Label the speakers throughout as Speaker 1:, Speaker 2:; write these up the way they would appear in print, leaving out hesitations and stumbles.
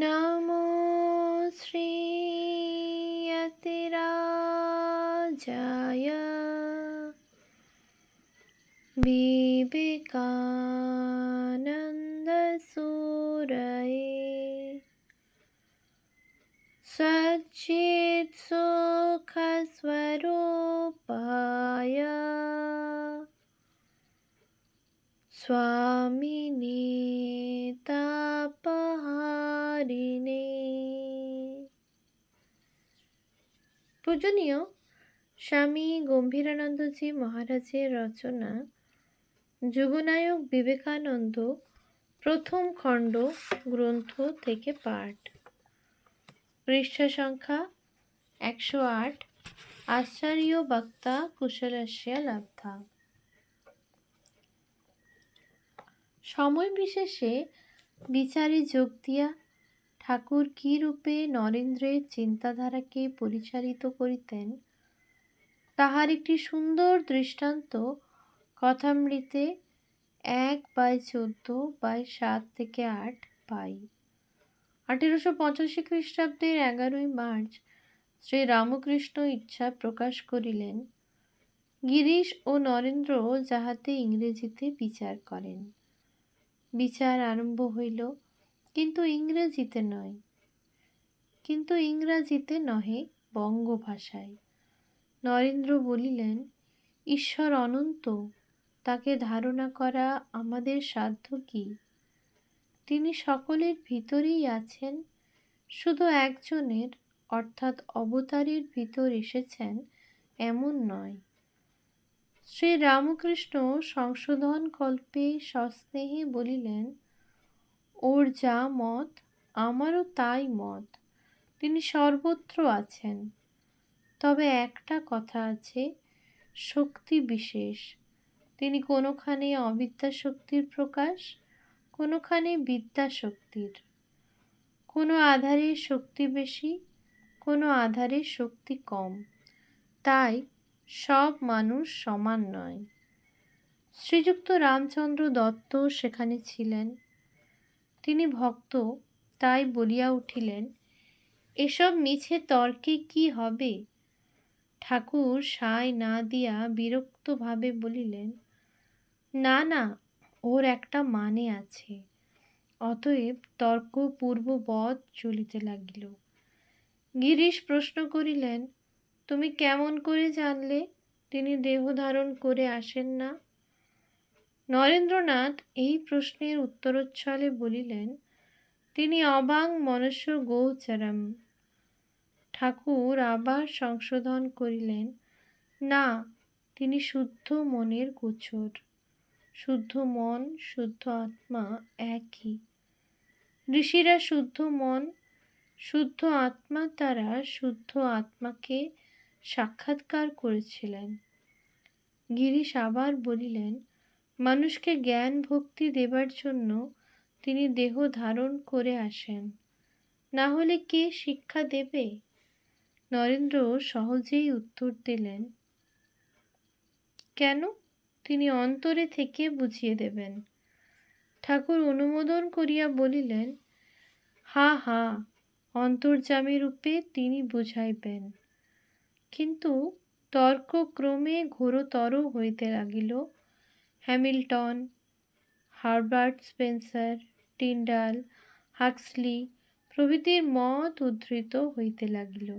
Speaker 1: নমো শ্রীয়তিরাজায় বিবেকানন্দসূরয়ে সচ্চিৎসুখস্বরূপায় স্বামিনে তাপহারিণে। পূজনীয় স্বামী গম্ভীরানন্দজি মহারাজের রচনা যুগনায়ক বিবেকানন্দ প্রথম খণ্ড গ্রন্থ থেকে পাঠ। পৃষ্ঠা সংখ্যা 108। আচার্য বক্তা কুশলস্য লব্ধা। সময় বিশেষে বিচারে যোগ দিয়া ঠাকুর কি রূপে নরেন্দ্রের চিন্তাধারাকে পরিচালিত করিতেন তাহার একটি সুন্দর দৃষ্টান্ত কথামৃতে 1/14/7-8 পাই। 1885 খ্রিস্টাব্দের 11 মার্চ শ্রী রামকৃষ্ণ ইচ্ছা প্রকাশ করিলেন গিরিশ ও নরেন্দ্র যাহাতে ইংরেজিতে বিচার করেন। বিচার আরম্ভ হইল, কিন্তু ইংরাজিতে নহে, বঙ্গভাষায়। নরেন্দ্র বলিলেন, ঈশ্বর অনন্ত, তাকে ধারণা করা আমাদের সাধ্য কি? তিনি সকলের ভিতরেই আছেন, শুধু একজনের অর্থাৎ অবতারের ভিতর এসেছেন এমন নয়। শ্রী রামকৃষ্ণ সংশোধন কল্পে সস্নেহে বলিলেন, ওর যা মত আমারও তাই মত, তিনি সর্বত্র আছেন। তবে একটা কথা আছে, শক্তি বিশেষ। তিনি কোনোখানে অবিদ্যাশক্তির প্রকাশ, কোনোখানে বিদ্যাশক্তির। কোনো আধারে শক্তি বেশি, কোনো আধারে শক্তি কম, তাই সব মানুষ সমান নয়। শ্রীযুক্ত রামচন্দ্র দত্ত সেখানে ছিলেন। তিনি ভক্ত, তাই বলিয়া উঠিলেন, এসব মিছে তর্কে কি হবে? ঠাকুর সায় না দিয়া বিরক্তভাবে বলিলেন, না না, ওর একটা মানে আছে। অতএব তর্ক পূর্ববৎ চলিতে লাগিল। গিরিশ প্রশ্ন করিলেন, তুমি কেমন করে জানলে তিনি দেহ ধারণ করে আসেন না? নরেন্দ্রনাথ এই প্রশ্নের উত্তরচ্ছলে বলিলেন, তিনি অবাং মনস্য গোচরম। ঠাকুর আবার সংশোধন করিলেন, না, তিনি শুদ্ধ মনের গোচর। শুদ্ধ মন, শুদ্ধ আত্মা একই। ঋষিরা শুদ্ধ মন, শুদ্ধ আত্মার দ্বারা শুদ্ধ আত্মাকে সাক্ষাৎকার করেছিলেন। গিরিশ আবার বলিলেন, মানুষকে জ্ঞান ভক্তি দেবার জন্য তিনি দেহ ধারণ করে আসেন, না হলে কে শিক্ষা দেবে? নরেন্দ্র সহজেই উত্তর দিলেন, কেন? তিনি অন্তরে থেকে বুঝিয়ে দেবেন। ঠাকুর অনুমোদন করিয়া বলিলেন, হা হা, অন্তর্যামী রূপে তিনি বুঝাইবেন। কিন্তু তর্ক ক্রমে ঘোরতর হইতে লাগিল। Hamilton, Herbert Spencer, Tyndall, Huxley প্রভৃতির মত উদ্ধৃত হইতে লাগিল।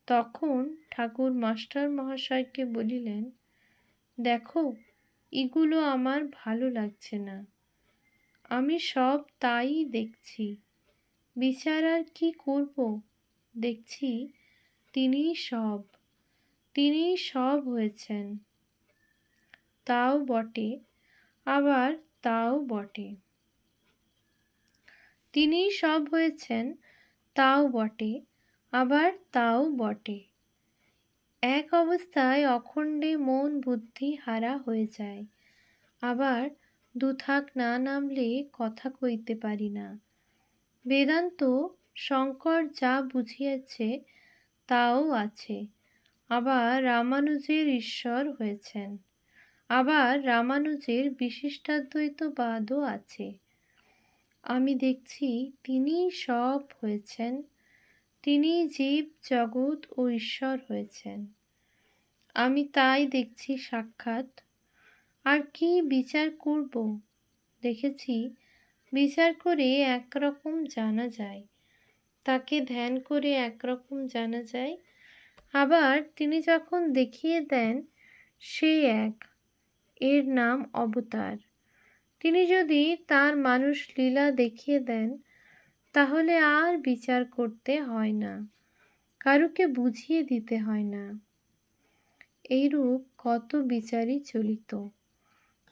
Speaker 1: তখন ঠাকুর মাস্টার মহাশয়কে বলিলেন, দেখো, এগুলো আমার ভালো লাগছে না। আমি সব তাই দেখছি, বিচার আর কি করব? দেখছি তিনিই সব হয়েছেন। তাও বটে, আবার তাও বটে। তিনিই সব হয়েছেন, তাও বটে, আবার তাও বটে। এক অবস্থায় অখণ্ডে মন বুদ্ধি হারা হয়ে যায়, আবার দুথাক না নামলে কথা কইতে পারি না। বেদান্ত শঙ্কর যা বুঝিয়েছে তাও আছে, আবার রামানুজের ঈশ্বর হয়েছেন, আবার রামানুজের বিশিষ্টাদ্বৈতবাদও আছে। আমি দেখছি তিনিই সব হয়েছেন, তিনিই জীব জগৎ ও ঈশ্বর হয়েছেন। আমি তাই দেখছি সাক্ষাৎ। আর কি বিচার করব? দেখেছি বিচার করে একরকম জানা যায়, তাকে ধ্যান করে একরকম জানা যায়, আবার তিনি যখন দেখিয়ে দেন সে এক, এর নাম অবতার। তিনি যদি তার মানুষ লীলা দেখিয়ে দেন তাহলে আর বিচার করতে হয় না, কারুকে বুঝিয়ে দিতে হয় না। এইরূপ কত বিচারই চলিত।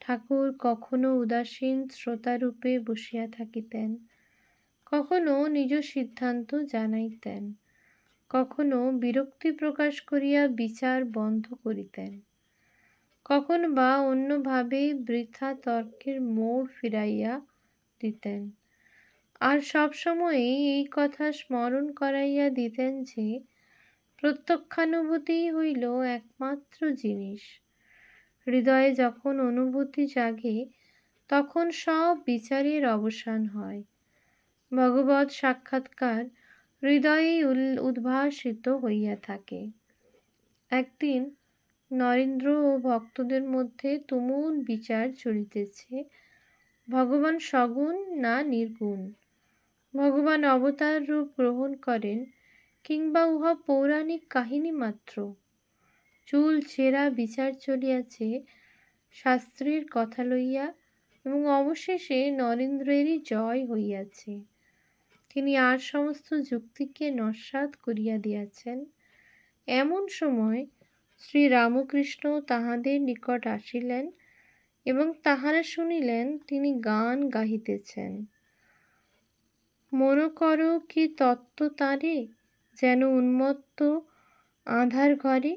Speaker 1: ঠাকুর কখনো উদাসীন শ্রোতারূপে বসিয়া থাকিতেন, কখনো নিজ সিদ্ধান্ত জানাইতেন, কখনো বিরক্তি প্রকাশ করিয়া বিচার বন্ধ করিতেন, কখন বা অন্যভাবে বৃথা তর্কের মোড় ফিরাইয়া দিতেন। আর সবসময়ই এই কথা স্মরণ করাইয়া দিতেন যে প্রত্যক্ষানুভূতিই হইল একমাত্র জিনিস। হৃদয়ে যখন অনুভূতি জাগে তখন সব বিচারের অবসান হয়। ভগবৎ সাক্ষাৎকার হৃদয়েই উদ্ভাসিত হইয়া থাকে। একদিন নরেন্দ্র ও ভক্তদের মধ্যে তুমুল বিচার চলিতেছে, ভগবান সগুণ না নির্গুণ, ভগবান অবতার রূপ গ্রহণ করেন কিংবা উহা পৌরাণিক কাহিনী মাত্র। চুল চেরা বিচার চলিয়াছে শাস্ত্রের কথা লইয়া, এবং অবশেষে নরেন্দ্রেরই জয় হইয়াছে। তিনি আর সমস্ত যুক্তিকে নস্যাৎ করিয়া দিয়াছেন। এমন সময় শ্রী রামকৃষ্ণ তাহাদের নিকট আসিলেন এবং তাহারা শুনিলেন তিনি গান গাহিতেছেন। মন কর কি তত্ত্ব তাঁরে, যেন উন্মত্ত আঁধার ঘরে।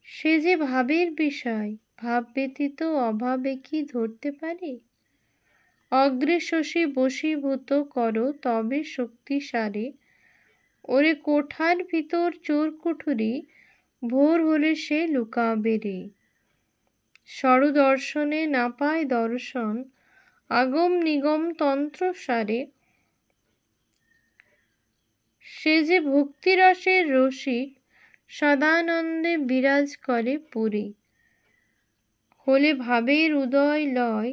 Speaker 1: সে যে ভাবের বিষয়, ভাব ব্যতীত অভাবে কি ধরতে পারে। অগ্রে শশী বশীভূত কর তবে শক্তিসারে, ওরে কোঠার ভিতর চোর কুঠুরি, ভোর হলে সে লুকাবে রে। স্বরদর্শনে না পায় দর্শন, আগম নিগম তন্ত্র সারে। সে যে ভক্তিরসের রসিক, সদানন্দে বিরাজ করে পুরী। হলে ভাবের উদয় লয়,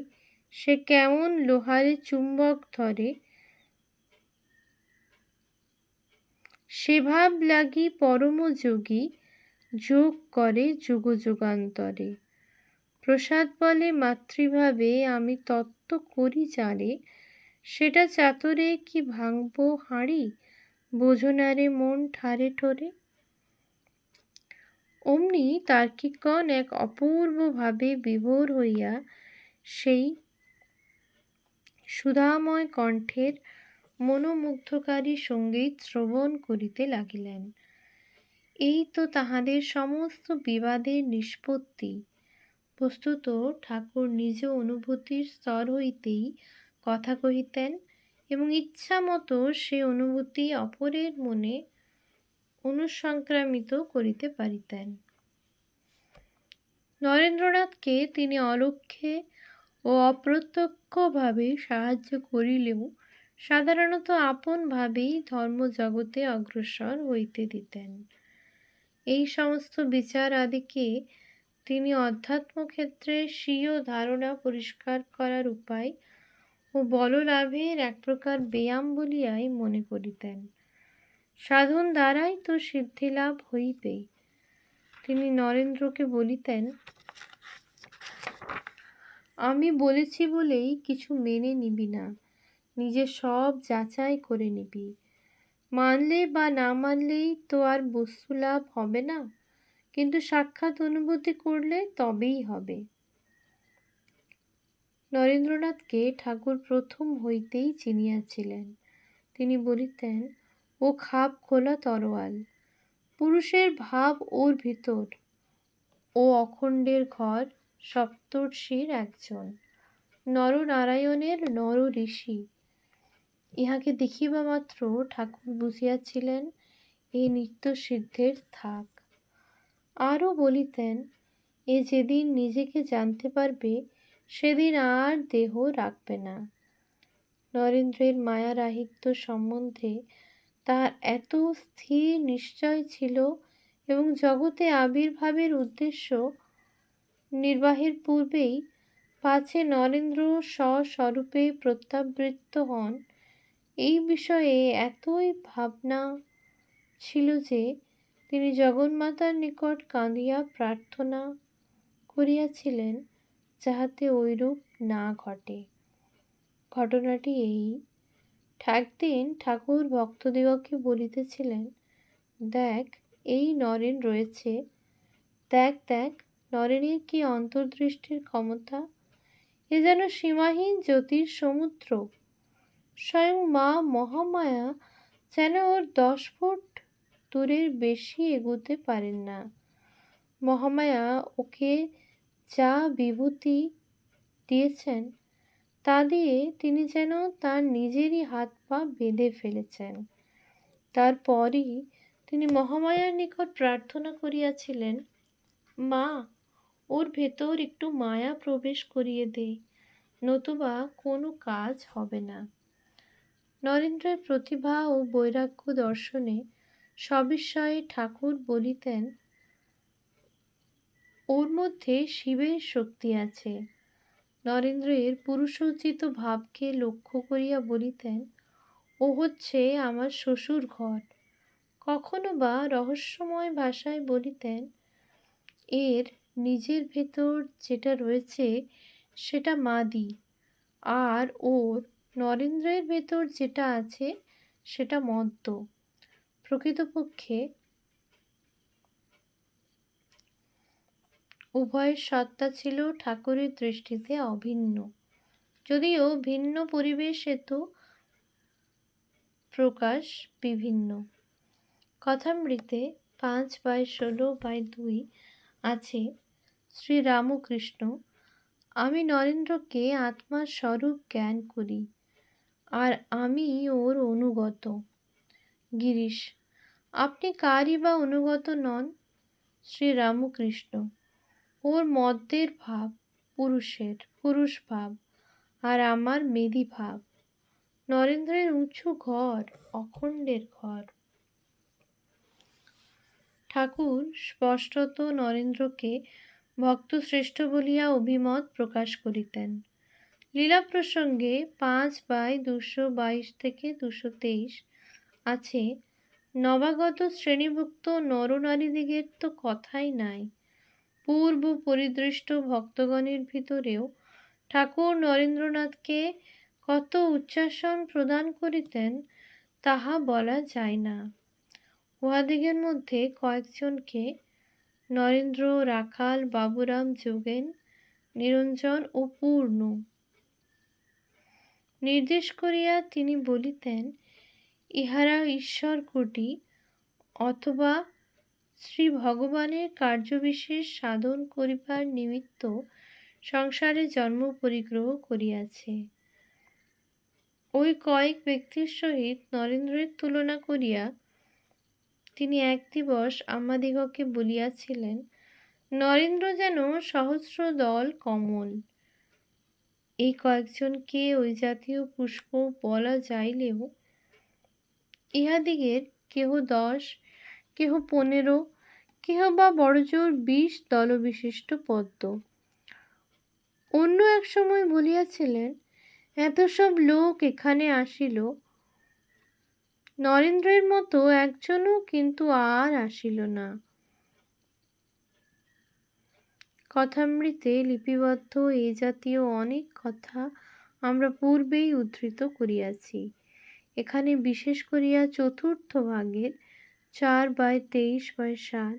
Speaker 1: সে কেমন লোহারে চুম্বক ধরে। সে ভাব লাগি পরম যোগী, যোগ করে যুগ যুগান্তরে। প্রসাদ বলে মাতৃভাবে আমি তত্ত্ব করি জানে, সেটা চাতরে কি ভাঙব হাঁড়ি, বোঝনারে মন ঠারে ঠোরে। অমনি তার্কিকগণ এক অপূর্ব ভাবে বিভোর হইয়া সেই সুধাময় কণ্ঠের মনোমুগ্ধকারী সঙ্গীত শ্রবণ করিতে লাগিলেন। এই তো তাহাদের সমস্ত বিবাদের নিষ্পত্তি। বস্তুত ঠাকুর নিজ অনুভূতির স্তর হইতেই কথা কহিতেন এবং ইচ্ছা মতো সে অনুভূতি অপরের মনে অনুসংক্রামিত করিতে পারিতেন। নরেন্দ্রনাথকে তিনি অলক্ষ্যে ও অপ্রত্যক্ষভাবে সাহায্য করিলেও সাধারণত আপন ভাবেই ধর্মজগতে অগ্রসর হইতে দিতেন। এই সমস্ত বিচার আদিকে তিনি অধ্যাত্মক্ষেত্রে স্বীয় ধারণা পরিষ্কার করার উপায় ও বললাভের এক প্রকার ব্যায়াম বলিয়াই মনে করিতেন। সাধন দ্বারাই তো সিদ্ধিলাভ হইবে। তিনি নরেন্দ্রকে বলিতেন, আমি বলেছি বলেই কিছু মেনে নিবি না, নিজে সব যাচাই করে নিবি। মানলে বা না মানলেই তো আর বস্তুলাভ হবে না, কিন্তু সাক্ষাৎ অনুভূতি করলে তবেই হবে। নরেন্দ্রনাথকে ঠাকুর প্রথম হইতেই চিনিয়াছিলেন। তিনি বলিতেন, ও খাপ খোলা তরোয়াল, পুরুষের ভাব ওর ভিতর, ও অখণ্ডের ঘর, সপ্তর্ষির একজন, নরনারায়ণের নর ঋষি। ইহাকে দেখিবা মাত্র ঠাকুর বুঝিয়াছিলেন এ নিত্য সিদ্ধের থাক। আরও বলিতেন, এ যেদিন নিজেকে জানতে পারবে সেদিন আর দেহ রাখবে না। নরেন্দ্রের মায়ারাহিত্য সম্বন্ধে তার এত স্থির নিশ্চয় ছিল এবং জগতে আবির্ভাবের উদ্দেশ্য নির্বাহের পূর্বেই পাছে নরেন্দ্র স্বস্বরূপে প্রত্যাবৃত্ত হন, এই বিষয়ে এতই ভাবনা ছিল যে তিনি জগন্মাতার নিকট কাঁদিয়া প্রার্থনা করিয়াছিলেন যাহাতে ঐরূপ না ঘটে। ঘটনাটি এই, একদিন ঠাকুর ভক্তদিগকে বলিতেছিলেন, দেখ এই নরেন রয়েছে, দেখ দেখ নরেনের কি অন্তর্দৃষ্টির ক্ষমতা, এ যেন সীমাহীন জ্যোতির সমুদ্র। স্বয়ং মা মহামায়া যেন ওর 10 ফুট দূরের বেশি এগুতে পারেন না। মহামায়া ওকে যা বিভূতি দিয়েছেন তা দিয়ে তিনি যেন তার নিজেরই হাত পা বেঁধে ফেলেছেন। তারপরই তিনি মহামায়ার নিকট প্রার্থনা করিয়াছিলেন, মা ওর ভেতর একটু মায়া প্রবেশ করিয়ে দে, নতুবা কোনো কাজ হবে না। নরেন্দ্রের প্রতিভা ও বৈরাগ্য দর্শনে সবিস্ময়ে ঠাকুর বলিতেন, ওর মধ্যে শিবের শক্তি আছে। নরেন্দ্রের পুরুষোচিত ভাবকে লক্ষ্য করিয়া বলিতেন, ও হচ্ছে আমার শ্বশুর ঘর। কখনো বা রহস্যময় ভাষায় বলিতেন, এর নিজের ভেতর যেটা রয়েছে সেটা মাদি, আর ওর নরেন্দ্রের ভেতর যেটা আছে সেটা মদ্য। প্রকৃতপক্ষে উভয়ের সত্তা ছিল ঠাকুরের দৃষ্টিতে অভিন্ন, যদিও ভিন্ন পরিবেশ হেতু প্রকাশ বিভিন্ন। কথামৃতে 5/16/2 আছে, শ্রীরামকৃষ্ণ, আমি নরেন্দ্রকে আত্মার স্বরূপ জ্ঞান করি, আর আমি ওর অনুগত। গিরিশ, আপনি কারই বা অনুগত নন? শ্রীরামকৃষ্ণ, ওর মদ্যের ভাব পুরুষের, পুরুষ ভাব, আর আমার মেদি ভাব। নরেন্দ্রের উঁচু ঘর, অখণ্ডের ঘর। ঠাকুর স্পষ্টত নরেন্দ্রকে ভক্তশ্রেষ্ঠ বলিয়া অভিমত প্রকাশ করিতেন। লীলা প্রসঙ্গে 5/222-223 আছে, নবাগত শ্রেণীভুক্ত নরনারীদিগের তো কথাই নাই। পূর্ব পরিদৃষ্ট ভক্তগণের ভিতরেও ঠাকুর নরেন্দ্রনাথকে কত উচ্চাসন প্রদান করিতেন তাহা বলা যায় না। উহাদিগের মধ্যে কয়েকজনকে নরেন্দ্র, রাখাল, বাবুরাম, যোগেন, নিরঞ্জন ও পূর্ণ নির্দেশ করিয়া তিনি বলিতেন, ইহারা ঈশ্বরকোটি অথবা শ্রী ভগবানের কার্যবিশেষ সাধন করিবার নিমিত্ত সংসারে জন্ম পরিগ্রহ করিয়াছে। ওই কয়েক ব্যক্তির সহিত নরেন্দ্রের তুলনা করিয়া তিনি এক দিবস আমাদিগকে বলিয়াছিলেন, নরেন্দ্র যেন সহস্র দল কমল। এই কয়েকজনকে ওই জাতীয় পুষ্প বলা যাইলেও ইহাদিগের কেহ 10, কেহ 15, কেহ বা বড়জোর 20 দলবিশিষ্ট পদ্ম। অন্য এক সময় বলিয়াছিলেন, এত সব লোক এখানে আসিল, নরেন্দ্রের মতো একজনও কিন্তু আর আসিল না। কথামৃতে লিপিবদ্ধ এ জাতীয় অনেক কথা আমরা পূর্বেই উদ্ধৃত করিয়াছি। এখানে বিশেষ করিয়া চতুর্থ ভাগের 4/23/7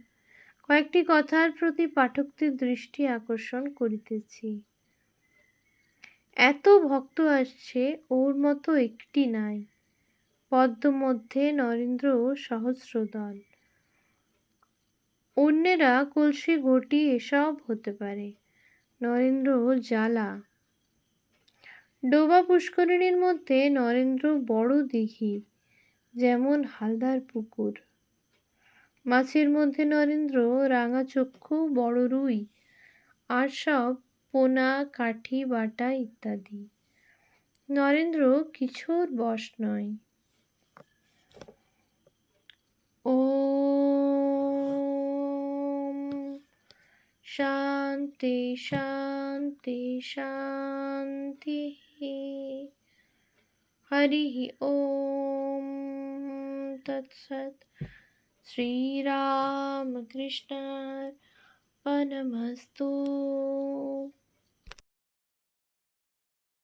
Speaker 1: কয়েকটি কথার প্রতি পাঠকদের দৃষ্টি আকর্ষণ করিতেছি। এত ভক্ত আসছে, ওর মতো একটি নাই। পদ্ম মধ্যে নরেন্দ্র সহস্রদল, অন্যেরা কলসি ঘটি এসব হতে পারে, নরেন্দ্র জ্বালা। ডোবা পুষ্করিণীর মধ্যে নরেন্দ্র বড় দিঘি, যেমন হালদার পুকুর। মাছের মধ্যে নরেন্দ্র রাঙাচক্ষু বড় রুই, আর সব পোনা, কাঠি, বাটা ইত্যাদি। নরেন্দ্র কিছুর বশ নয়। ওম শান্তি শান্তি শান্তি। হরি ওম তৎসৎ। শ্রীরামকৃষ্ণার্পণমস্তু।